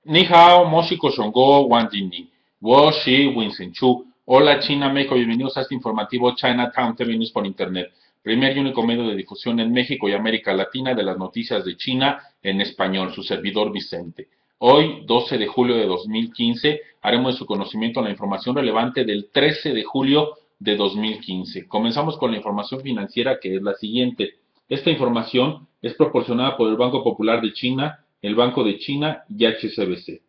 Ni hao, Moshiko Shongo, Wang Jingyi, Wo Shi, Winston Chu. Hola China, México, bienvenidos a este informativo Chinatown TV News por Internet, primer y único medio de difusión en México y América Latina de las noticias de China en español, su servidor Vicente. Hoy, 12 de julio de 2015, haremos de su conocimiento la información relevante del 13 de julio de 2015. Comenzamos con la información financiera que es la siguiente. Esta información es proporcionada por el Banco Popular de China, el Banco de China y HSBC.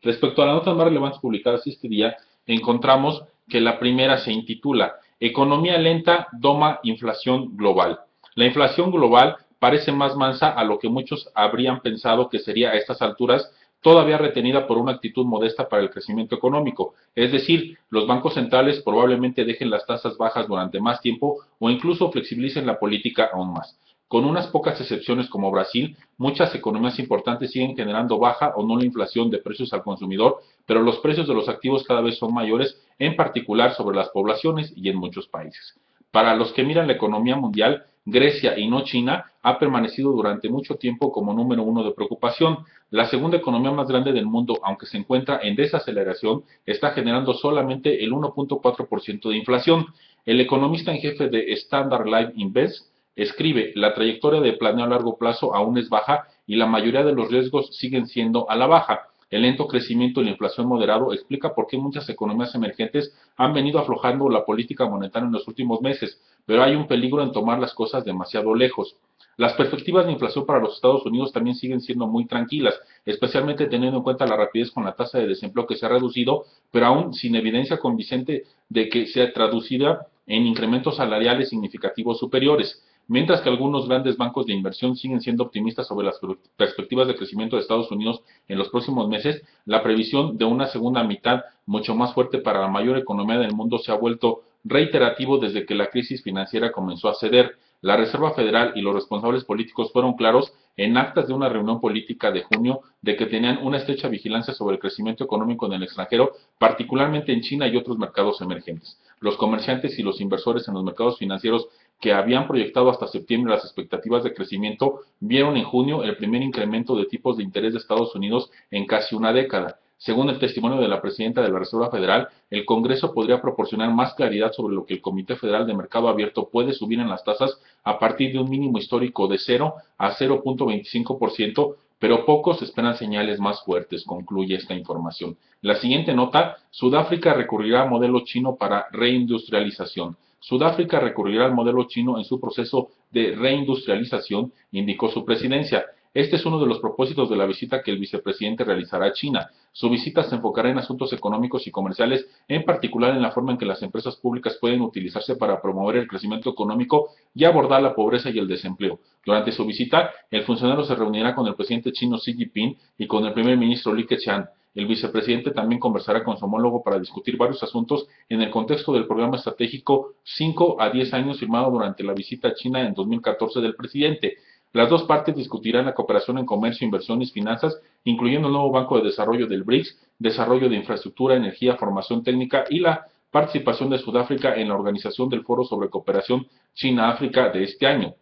Respecto a las notas más relevantes publicadas este día, encontramos que la primera se intitula Economía lenta doma inflación global. La inflación global parece más mansa a lo que muchos habrían pensado que sería a estas alturas, todavía retenida por una actitud modesta para el crecimiento económico. Es decir, los bancos centrales probablemente dejen las tasas bajas durante más tiempo o incluso flexibilicen la política aún más. Con unas pocas excepciones como Brasil, muchas economías importantes siguen generando baja o nula inflación de precios al consumidor, pero los precios de los activos cada vez son mayores, en particular sobre las poblaciones y en muchos países. Para los que miran la economía mundial, Grecia y no China ha permanecido durante mucho tiempo como número uno de preocupación. La segunda economía más grande del mundo, aunque se encuentra en desaceleración, está generando solamente el 1.4% de inflación. El economista en jefe de Standard Life Invest escribe, la trayectoria de planeo a largo plazo aún es baja y la mayoría de los riesgos siguen siendo a la baja. El lento crecimiento y la inflación moderado explica por qué muchas economías emergentes han venido aflojando la política monetaria en los últimos meses, pero hay un peligro en tomar las cosas demasiado lejos. Las perspectivas de inflación para los Estados Unidos también siguen siendo muy tranquilas, especialmente teniendo en cuenta la rapidez con la tasa de desempleo que se ha reducido, pero aún sin evidencia convincente de que sea traducida en incrementos salariales significativos superiores. Mientras que algunos grandes bancos de inversión siguen siendo optimistas sobre las perspectivas de crecimiento de Estados Unidos en los próximos meses, la previsión de una segunda mitad mucho más fuerte para la mayor economía del mundo se ha vuelto reiterativo desde que la crisis financiera comenzó a ceder. La Reserva Federal y los responsables políticos fueron claros en actas de una reunión política de junio de que tenían una estrecha vigilancia sobre el crecimiento económico en el extranjero, particularmente en China y otros mercados emergentes. Los comerciantes y los inversores en los mercados financieros que habían proyectado hasta septiembre las expectativas de crecimiento, vieron en junio el primer incremento de tipos de interés de Estados Unidos en casi una década. Según el testimonio de la presidenta de la Reserva Federal, el Congreso podría proporcionar más claridad sobre lo que el Comité Federal de Mercado Abierto puede subir en las tasas a partir de un mínimo histórico de 0 a 0.25%, pero pocos esperan señales más fuertes, concluye esta información. La siguiente nota, Sudáfrica recurrirá al modelo chino para reindustrialización. Sudáfrica recurrirá al modelo chino en su proceso de reindustrialización, indicó su presidencia. Este es uno de los propósitos de la visita que el vicepresidente realizará a China. Su visita se enfocará en asuntos económicos y comerciales, en particular en la forma en que las empresas públicas pueden utilizarse para promover el crecimiento económico y abordar la pobreza y el desempleo. Durante su visita, el funcionario se reunirá con el presidente chino Xi Jinping y con el primer ministro Li Keqiang. El vicepresidente también conversará con su homólogo para discutir varios asuntos en el contexto del programa estratégico 5 a 10 años firmado durante la visita a China en 2014 del presidente. Las dos partes discutirán la cooperación en comercio, inversiones y finanzas, incluyendo el nuevo Banco de Desarrollo del BRICS, desarrollo de infraestructura, energía, formación técnica y la participación de Sudáfrica en la organización del Foro sobre Cooperación China-África de este año.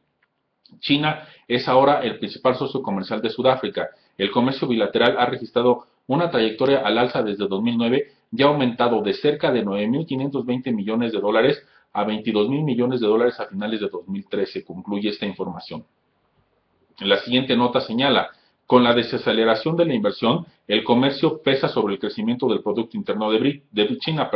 China es ahora el principal socio comercial de Sudáfrica. El comercio bilateral ha registrado una trayectoria al alza desde 2009 y ha aumentado de cerca de 9.520 millones de dólares a 22.000 millones de dólares a finales de 2013, concluye esta información. La siguiente nota señala, con la desaceleración de la inversión, el comercio pesa sobre el crecimiento del Producto Interno de China.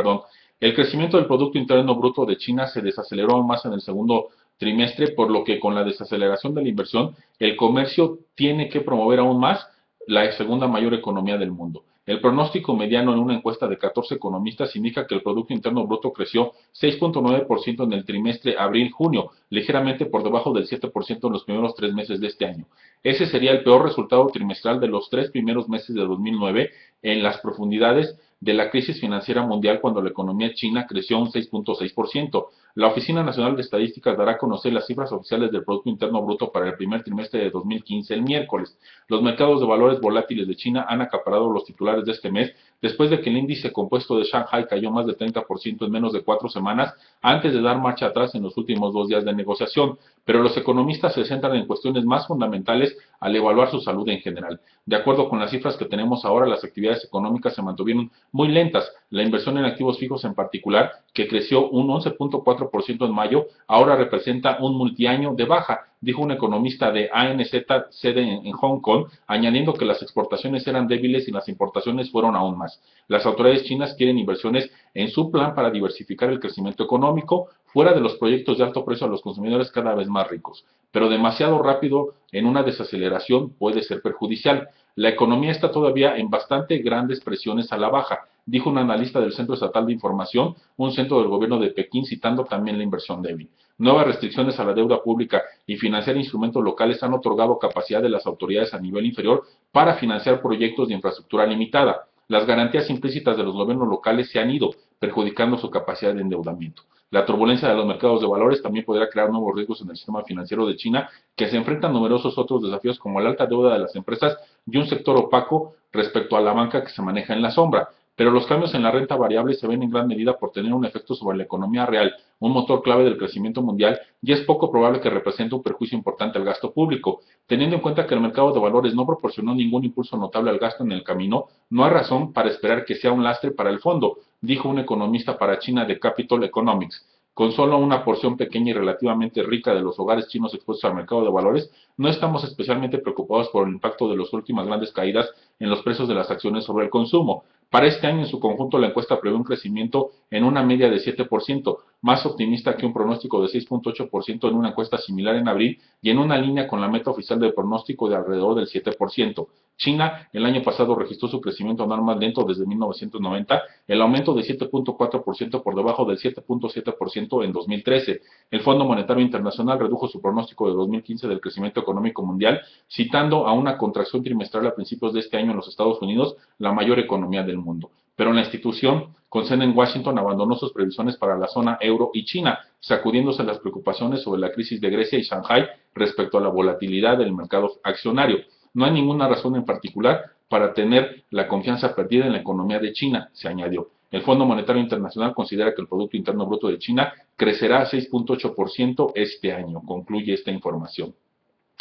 El crecimiento del Producto Interno Bruto de China se desaceleró aún más en el segundo trimestre, por lo que con la desaceleración de la inversión, el comercio tiene que promover aún más la segunda mayor economía del mundo. El pronóstico mediano en una encuesta de 14 economistas indica que el Producto Interno Bruto creció 6.9% en el trimestre abril-junio, ligeramente por debajo del 7% en los primeros 3 meses de este año. Ese sería el peor resultado trimestral de los 3 primeros meses de 2009 en las profundidades de la crisis financiera mundial cuando la economía china creció un 6.6%. La Oficina Nacional de Estadísticas dará a conocer las cifras oficiales del Producto Interno Bruto para el primer trimestre de 2015 el miércoles. Los mercados de valores volátiles de China han acaparado los titulares de este mes después de que el índice compuesto de Shanghai cayó más de 30% en menos de 4 semanas antes de dar marcha atrás en los últimos 2 días de negociación. pero los economistas se centran en cuestiones más fundamentales al evaluar su salud en general. De acuerdo con las cifras que tenemos ahora, las actividades económicas se mantuvieron muy lentas. La inversión en activos fijos en particular, que creció un 11.4% en mayo, ahora representa un multiaño de baja, dijo un economista de ANZ sede en Hong Kong, añadiendo que las exportaciones eran débiles y las importaciones fueron aún más. Las autoridades chinas quieren inversiones en su plan para diversificar el crecimiento económico fuera de los proyectos de alto precio a los consumidores cada vez más ricos, pero demasiado rápido en una desaceleración puede ser perjudicial. La economía está todavía en bastante grandes presiones a la baja, dijo un analista del Centro Estatal de Información, un centro del gobierno de Pekín, citando también la inversión débil. Nuevas restricciones a la deuda pública y financiar instrumentos locales han otorgado capacidad de las autoridades a nivel inferior para financiar proyectos de infraestructura limitada. Las garantías implícitas de los gobiernos locales se han ido, perjudicando su capacidad de endeudamiento. La turbulencia de los mercados de valores también podría crear nuevos riesgos en el sistema financiero de China, que se enfrenta a numerosos otros desafíos como la alta deuda de las empresas y un sector opaco respecto a la banca que se maneja en la sombra. Pero los cambios en la renta variable se ven en gran medida por tener un efecto sobre la economía real, un motor clave del crecimiento mundial, y es poco probable que represente un perjuicio importante al gasto público. Teniendo en cuenta que el mercado de valores no proporcionó ningún impulso notable al gasto en el camino, no hay razón para esperar que sea un lastre para el fondo, dijo un economista para China de Capital Economics. Con solo una porción pequeña y relativamente rica de los hogares chinos expuestos al mercado de valores, no estamos especialmente preocupados por el impacto de las últimas grandes caídas en los precios de las acciones sobre el consumo. Para este año, en su conjunto, la encuesta prevé un crecimiento en una media de 7%, más optimista que un pronóstico de 6.8% en una encuesta similar en abril y en una línea con la meta oficial del pronóstico de alrededor del 7%. China el año pasado registró su crecimiento anual más lento desde 1990, el aumento de 7.4% por debajo del 7.7% en 2013. El Fondo Monetario Internacional redujo su pronóstico de 2015 del crecimiento económico mundial, citando a una contracción trimestral a principios de este año en los Estados Unidos, la mayor economía del mundo. Pero la institución con sede en Washington abandonó sus previsiones para la zona euro y China, sacudiéndose las preocupaciones sobre la crisis de Grecia y Shanghái respecto a la volatilidad del mercado accionario. No hay ninguna razón en particular para tener la confianza perdida en la economía de China, se añadió. El Fondo Monetario Internacional considera que el Producto Interno Bruto de China crecerá a 6.8% este año, concluye esta información.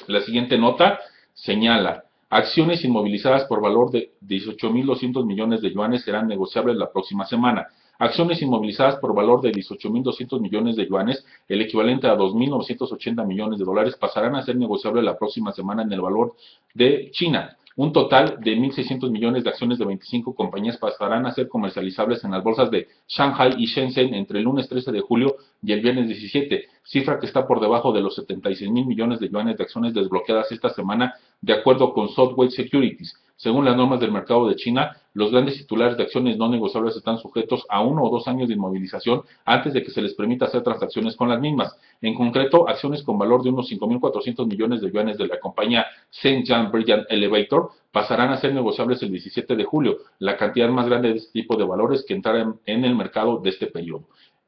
La siguiente nota señala: acciones inmovilizadas por valor de 18.200 millones de yuanes serán negociables la próxima semana. Acciones inmovilizadas por valor de 18.200 millones de yuanes, el equivalente a 2.980 millones de dólares, pasarán a ser negociables la próxima semana en el valor de China. Un total de 1.600 millones de acciones de 25 compañías pasarán a ser comercializables en las bolsas de Shanghai y Shenzhen entre el lunes 13 de julio y el viernes 17, cifra que está por debajo de los 76.000 millones de yuanes de acciones desbloqueadas esta semana, de acuerdo con Southway Securities. Según las normas del mercado de China, los grandes titulares de acciones no negociables están sujetos a 1 o 2 años de inmovilización antes de que se les permita hacer transacciones con las mismas. En concreto, acciones con valor de unos 5.400 millones de yuanes de la compañía Shenzhen Brilliant Elevator pasarán a ser negociables el 17 de julio, la cantidad más grande de este tipo de valores que entrarán en el mercado de este periodo.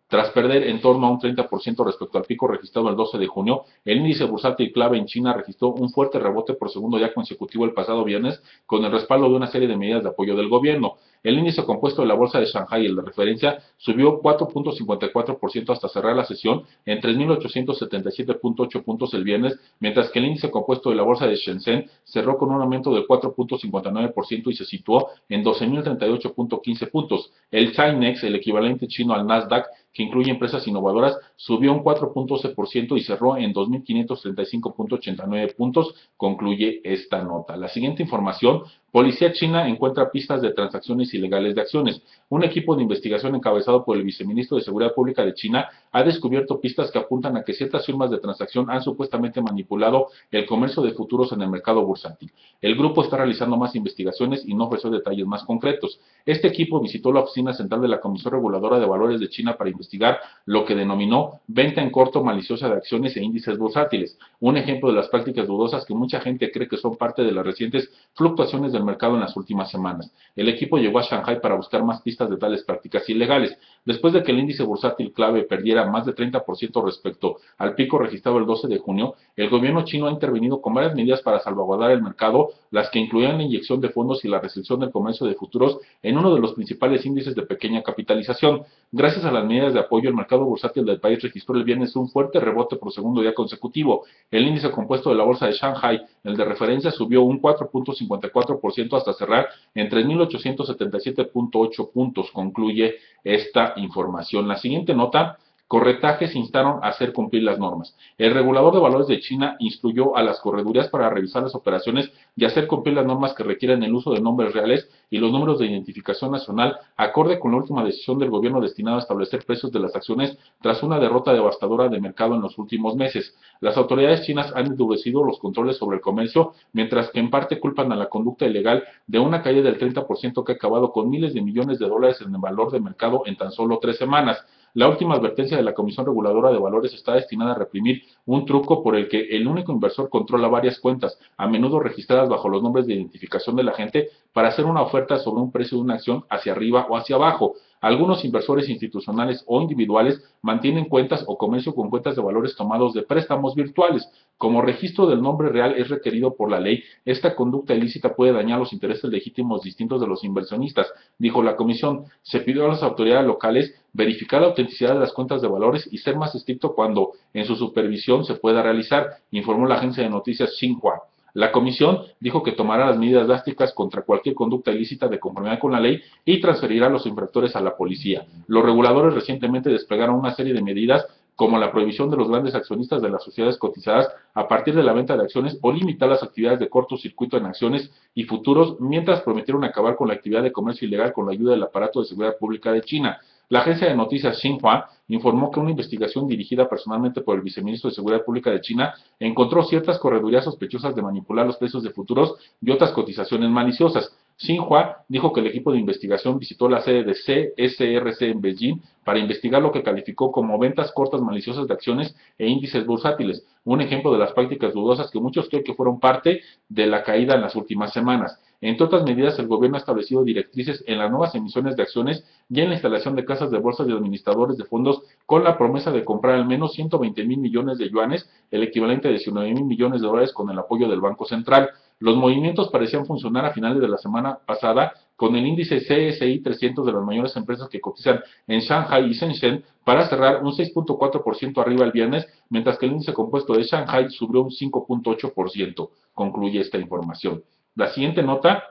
Tras perder en torno a un 30% respecto al pico registrado el 12 de junio, el índice bursátil clave en China registró un fuerte rebote por segundo día consecutivo el pasado viernes, con el respaldo de una serie de medidas de apoyo del gobierno. El índice compuesto de la bolsa de Shanghai, el de referencia, subió 4.54% hasta cerrar la sesión en 3.877.8 puntos el viernes, mientras que el índice compuesto de la bolsa de Shenzhen cerró con un aumento del 4.59% y se situó en 12.038.15 puntos. El Chinex, el equivalente chino al Nasdaq, que incluye empresas innovadoras, subió un 4.11% y cerró en 2.535.89 puntos, concluye esta nota. La siguiente información: Policía china encuentra pistas de transacciones ilegales de acciones. Un equipo de investigación encabezado por el viceministro de Seguridad Pública de China ha descubierto pistas que apuntan a que ciertas firmas de transacción han supuestamente manipulado el comercio de futuros en el mercado bursátil. El grupo está realizando más investigaciones y no ofreció detalles más concretos. Este equipo visitó la oficina central de la Comisión Reguladora de Valores de China para investigar lo que denominó venta en corto maliciosa de acciones e índices bursátiles, un ejemplo de las prácticas dudosas que mucha gente cree que son parte de las recientes fluctuaciones del mercado en las últimas semanas. El equipo llegó llevó a Shanghai para buscar más pistas de tales prácticas ilegales. Después de que el índice bursátil clave perdiera más de 30% respecto al pico registrado el 12 de junio, el gobierno chino ha intervenido con varias medidas para salvaguardar el mercado, las que incluían la inyección de fondos y la restricción del comercio de futuros en uno de los principales índices de pequeña capitalización. Gracias a las medidas de apoyo, el mercado bursátil del país registró el viernes un fuerte rebote por segundo día consecutivo. El índice compuesto de la bolsa de Shanghai, el de referencia, subió un 4.54% hasta cerrar en 3.877.8 puntos, concluye esta información. La siguiente nota: corretajes instaron a hacer cumplir las normas. El regulador de valores de China instruyó a las corredurías para revisar las operaciones y hacer cumplir las normas que requieren el uso de nombres reales y los números de identificación nacional, acorde con la última decisión del gobierno destinada a establecer precios de las acciones tras una derrota devastadora de mercado en los últimos meses. Las autoridades chinas han endurecido los controles sobre el comercio, mientras que en parte culpan a la conducta ilegal de una caída del 30% que ha acabado con miles de millones de dólares en el valor de mercado en tan solo 3 semanas. La última advertencia de la Comisión Reguladora de Valores está destinada a reprimir un truco por el que el único inversor controla varias cuentas, a menudo registradas bajo los nombres de identificación de la gente, para hacer una oferta sobre un precio de una acción hacia arriba o hacia abajo. Algunos inversores institucionales o individuales mantienen cuentas o comercio con cuentas de valores tomados de préstamos virtuales. Como registro del nombre real es requerido por la ley, esta conducta ilícita puede dañar los intereses legítimos distintos de los inversionistas, dijo la comisión. Se pidió a las autoridades locales verificar la autenticidad de las cuentas de valores y ser más estricto cuando en su supervisión se pueda realizar, informó la agencia de noticias Xinhua. La comisión dijo que tomará las medidas drásticas contra cualquier conducta ilícita de conformidad con la ley y transferirá a los infractores a la policía. Los reguladores recientemente desplegaron una serie de medidas como la prohibición de los grandes accionistas de las sociedades cotizadas a partir de la venta de acciones o limitar las actividades de cortocircuito en acciones y futuros, mientras prometieron acabar con la actividad de comercio ilegal con la ayuda del aparato de seguridad pública de China. La agencia de noticias Xinhua informó que una investigación dirigida personalmente por el viceministro de Seguridad Pública de China encontró ciertas corredurías sospechosas de manipular los precios de futuros y otras cotizaciones maliciosas. Xinhua dijo que el equipo de investigación visitó la sede de CSRC en Beijing para investigar lo que calificó como ventas cortas maliciosas de acciones e índices bursátiles, un ejemplo de las prácticas dudosas que muchos creen que fueron parte de la caída en las últimas semanas. Entre otras medidas, el gobierno ha establecido directrices en las nuevas emisiones de acciones y en la instalación de casas de bolsa y administradores de fondos con la promesa de comprar al menos 120,000 millones de yuanes, el equivalente a 19,000 millones de dólares, con el apoyo del Banco Central. Los movimientos parecían funcionar a finales de la semana pasada, con el índice CSI 300 de las mayores empresas que cotizan en Shanghai y Shenzhen para cerrar un 6.4% arriba el viernes, mientras que el índice compuesto de Shanghai subió un 5.8%, concluye esta información. La siguiente nota: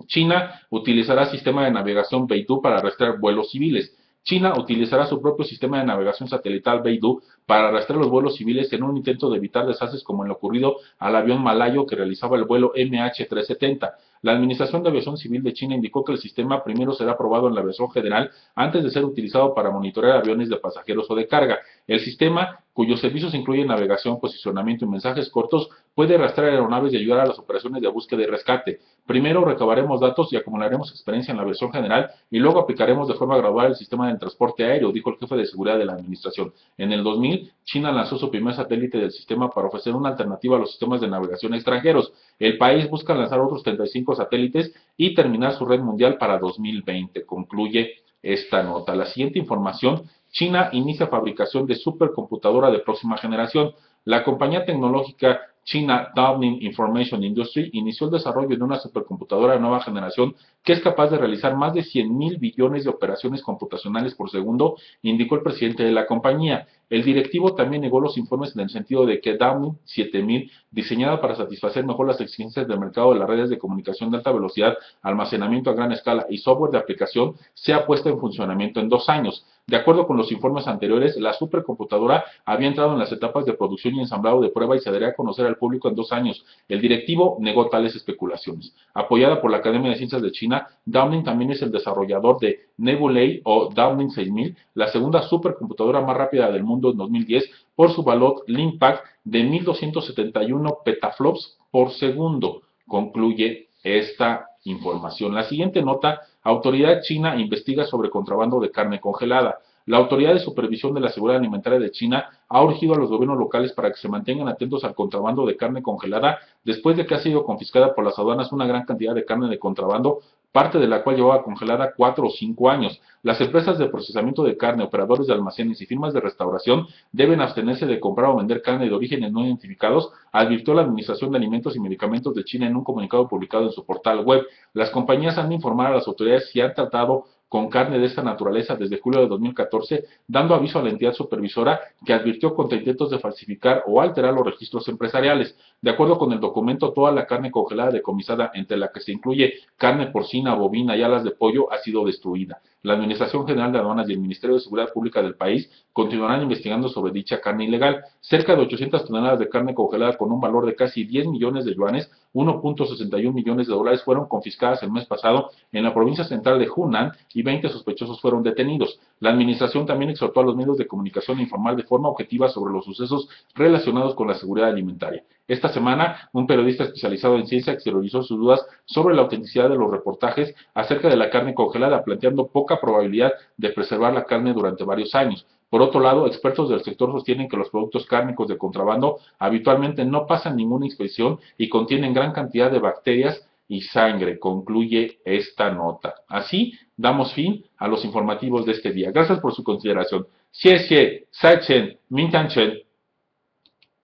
China utilizará sistema de navegación Beidou para rastrear vuelos civiles. China utilizará su propio sistema de navegación satelital Beidou para rastrear los vuelos civiles en un intento de evitar desastres como en lo ocurrido al avión malayo que realizaba el vuelo MH370. La Administración de Aviación Civil de China indicó que el sistema primero será probado en la aviación general antes de ser utilizado para monitorear aviones de pasajeros o de carga. El sistema, cuyos servicios incluyen navegación, posicionamiento y mensajes cortos, puede rastrear aeronaves y ayudar a las operaciones de búsqueda y rescate. Primero recabaremos datos y acumularemos experiencia en la versión general y luego aplicaremos de forma gradual el sistema de transporte aéreo, dijo el jefe de seguridad de la administración. En el 2000, China lanzó su primer satélite del sistema para ofrecer una alternativa a los sistemas de navegación extranjeros. El país busca lanzar otros 35 satélites y terminar su red mundial para 2020, concluye esta nota. La siguiente información: China inicia fabricación de supercomputadora de próxima generación. La compañía tecnológica China Downing Information Industry inició el desarrollo de una supercomputadora de nueva generación que es capaz de realizar más de 100,000 billones de operaciones computacionales por segundo, indicó el presidente de la compañía. El directivo también negó los informes en el sentido de que Downing 7000, diseñada para satisfacer mejor las exigencias del mercado de las redes de comunicación de alta velocidad, almacenamiento a gran escala y software de aplicación, sea puesta en funcionamiento en 2 años. De acuerdo con los informes anteriores, la supercomputadora había entrado en las etapas de producción y ensamblado de prueba y se daría a conocer al público en 2 años. El directivo negó tales especulaciones. Apoyada por la Academia de Ciencias de China, Downing también es el desarrollador de Nebulae o Downing 6000, la segunda supercomputadora más rápida del mundo en 2010, por su valor Linpack de 1.271 petaflops por segundo, concluye esta información. La siguiente nota: autoridad china investiga sobre contrabando de carne congelada. La Autoridad de Supervisión de la Seguridad Alimentaria de China ha urgido a los gobiernos locales para que se mantengan atentos al contrabando de carne congelada después de que ha sido confiscada por las aduanas una gran cantidad de carne de contrabando parte de la cual llevaba congelada 4 o 5 años. Las empresas de procesamiento de carne, operadores de almacenes y firmas de restauración deben abstenerse de comprar o vender carne de orígenes no identificados, advirtió la Administración de Alimentos y Medicamentos de China en un comunicado publicado en su portal web. Las compañías han de informar a las autoridades si han tratado con carne de esta naturaleza desde julio de 2014, dando aviso a la entidad supervisora que advirtió contra intentos de falsificar o alterar los registros empresariales. De acuerdo con el documento, toda la carne congelada decomisada, entre la que se incluye carne porcina, bovina y alas de pollo, ha sido destruida. La Administración General de Aduanas y el Ministerio de Seguridad Pública del país continuarán investigando sobre dicha carne ilegal. Cerca de 800 toneladas de carne congelada con un valor de casi 10 millones de yuanes, 1.61 millones de dólares, fueron confiscadas el mes pasado en la provincia central de Hunan y 20 sospechosos fueron detenidos. La administración también exhortó a los medios de comunicación a informar de forma objetiva sobre los sucesos relacionados con la seguridad alimentaria. Esta semana, un periodista especializado en ciencia exteriorizó sus dudas sobre la autenticidad de los reportajes acerca de la carne congelada, planteando poca probabilidad de preservar la carne durante varios años. Por otro lado, expertos del sector sostienen que los productos cárnicos de contrabando habitualmente no pasan ninguna inspección y contienen gran cantidad de bacterias y sangre, concluye esta nota. Así damos fin a los informativos de este día. Gracias por su consideración. Xie xie, sai chen, min tan chen.